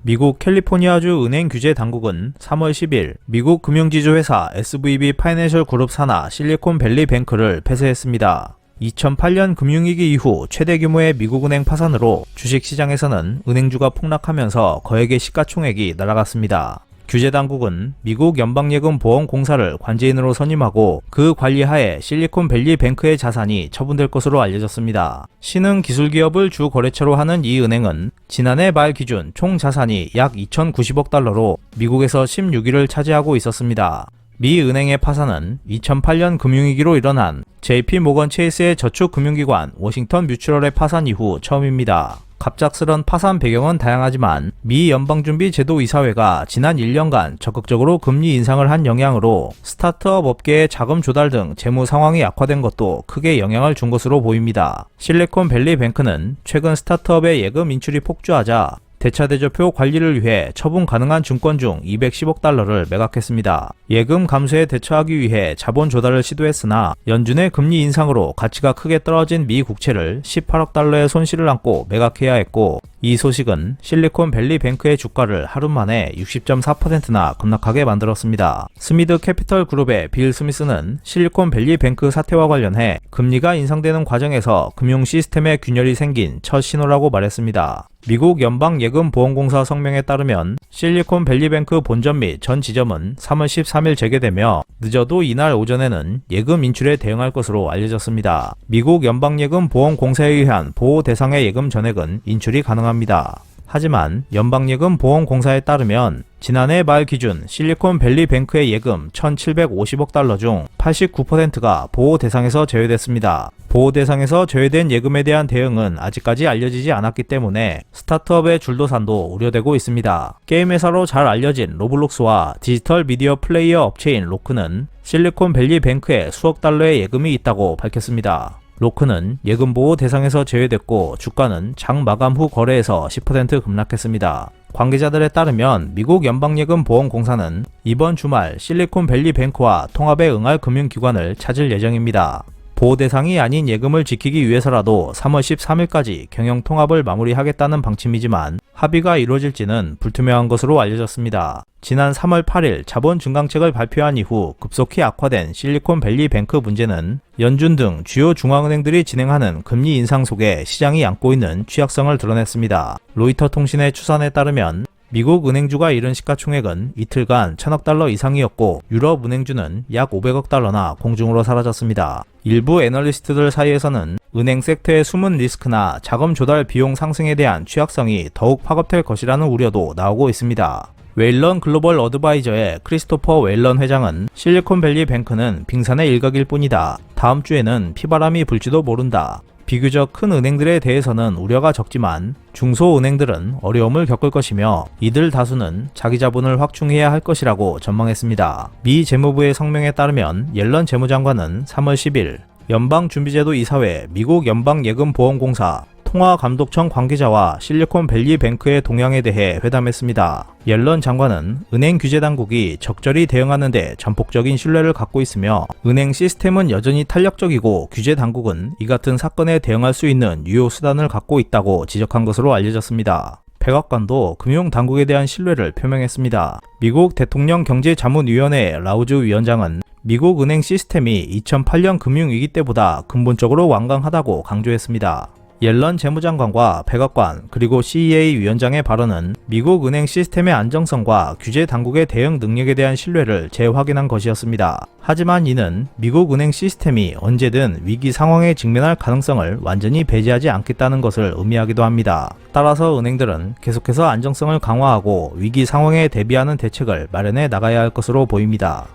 미국 캘리포니아주 은행 규제 당국은 3월 10일 미국 금융지주 회사 SVB 파이낸셜 그룹 산하 실리콘밸리 뱅크를 폐쇄했습니다. 2008년 금융위기 이후 최대 규모의 미국 은행 파산으로 주식시장에서는 은행주가 폭락하면서 거액의 시가총액이 날아갔습니다. 규제 당국은 미국 연방예금보험공사를 관제인으로 선임하고 그 관리하에 실리콘밸리 뱅크의 자산이 처분될 것으로 알려졌습니다. 신흥 기술기업을 주 거래처로 하는 이 은행은 지난해 말 기준 총 자산이 약 2,090억 달러로 미국에서 16위를 차지하고 있었습니다. 미 은행의 파산은 2008년 금융위기로 일어난 JP모건 체이스의 저축금융기관 워싱턴 뮤추럴의 파산 이후 처음입니다. 갑작스런 파산 배경은 다양하지만 미 연방준비제도이사회가 지난 1년간 적극적으로 금리 인상을 한 영향으로 스타트업 업계의 자금 조달 등 재무 상황이 악화된 것도 크게 영향을 준 것으로 보입니다. 실리콘밸리 뱅크는 최근 스타트업의 예금 인출이 폭주하자 대차대조표 관리를 위해 처분 가능한 증권 중 210억 달러를 매각했습니다. 예금 감소에 대처하기 위해 자본 조달을 시도했으나 연준의 금리 인상으로 가치가 크게 떨어진 미 국채를 18억 달러의 손실을 안고 매각해야 했고, 이 소식은 실리콘밸리 뱅크의 주가를 하루 만에 60.4%나 급락하게 만들었습니다. 스미드 캐피털 그룹의 빌 스미스는 실리콘밸리 뱅크 사태와 관련해 금리가 인상되는 과정에서 금융 시스템에 균열이 생긴 첫 신호라고 말했습니다. 미국 연방예금보험공사 성명에 따르면 실리콘밸리뱅크 본점 및 전 지점은 3월 13일 재개되며 늦어도 이날 오전에는 예금 인출에 대응할 것으로 알려졌습니다. 미국 연방예금보험공사에 의한 보호 대상의 예금 전액은 인출이 가능합니다. 하지만 연방예금보험공사에 따르면 지난해 말 기준 실리콘밸리 뱅크의 예금 1,750억 달러 중 89%가 보호 대상에서 제외됐습니다. 보호 대상에서 제외된 예금에 대한 대응은 아직까지 알려지지 않았기 때문에 스타트업의 줄도산도 우려되고 있습니다. 게임 회사로 잘 알려진 로블록스와 디지털 미디어 플레이어 업체인 로크는 실리콘밸리 뱅크에 수억 달러의 예금이 있다고 밝혔습니다. 로크는 예금 보호 대상에서 제외됐고 주가는 장 마감 후 거래에서 10% 급락했습니다. 관계자들에 따르면 미국 연방예금보험공사는 이번 주말 실리콘밸리 뱅크와 통합에 응할 금융기관을 찾을 예정입니다. 보호 대상이 아닌 예금을 지키기 위해서라도 3월 13일까지 경영 통합을 마무리하겠다는 방침이지만 합의가 이루어질지는 불투명한 것으로 알려졌습니다. 지난 3월 8일 자본 증강책을 발표한 이후 급속히 악화된 실리콘밸리 뱅크 문제는 연준 등 주요 중앙은행들이 진행하는 금리 인상 속에 시장이 안고 있는 취약성을 드러냈습니다. 로이터 통신의 추산에 따르면 미국 은행주가 잃은 시가총액은 이틀간 1,000억 달러 이상이었고 유럽 은행주는 약 500억 달러나 공중으로 사라졌습니다. 일부 애널리스트들 사이에서는 은행 섹터의 숨은 리스크나 자금 조달 비용 상승에 대한 취약성이 더욱 파급될 것이라는 우려도 나오고 있습니다. 웨일런 글로벌 어드바이저의 크리스토퍼 웨일런 회장은 실리콘밸리 뱅크는 빙산의 일각일 뿐이다. 다음 주에는 피바람이 불지도 모른다. 비교적 큰 은행들에 대해서는 우려가 적지만 중소은행들은 어려움을 겪을 것이며 이들 다수는 자기 자본을 확충해야 할 것이라고 전망했습니다. 미 재무부의 성명에 따르면 옐런 재무장관은 3월 10일 연방준비제도 이사회, 미국 연방예금보험공사, 통화감독청 관계자와 실리콘밸리 뱅크의 동향에 대해 회담했습니다. 옐런 장관은 은행 규제 당국이 적절히 대응하는 데 전폭적인 신뢰를 갖고 있으며 은행 시스템은 여전히 탄력적이고 규제 당국은 이 같은 사건에 대응할 수 있는 유효 수단을 갖고 있다고 지적한 것으로 알려졌습니다. 백악관도 금융당국에 대한 신뢰를 표명했습니다. 미국 대통령 경제자문위원회 라우즈 위원장은 미국 은행 시스템이 2008년 금융위기 때보다 근본적으로 완강하다고 강조했습니다. 옐런 재무장관과 백악관 그리고 CEA 위원장의 발언은 미국 은행 시스템의 안정성과 규제 당국의 대응 능력에 대한 신뢰를 재확인한 것이었습니다. 하지만 이는 미국 은행 시스템이 언제든 위기 상황에 직면할 가능성을 완전히 배제하지 않겠다는 것을 의미하기도 합니다. 따라서 은행들은 계속해서 안정성을 강화하고 위기 상황에 대비하는 대책을 마련해 나가야 할 것으로 보입니다.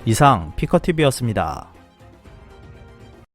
이상 피커TV였습니다.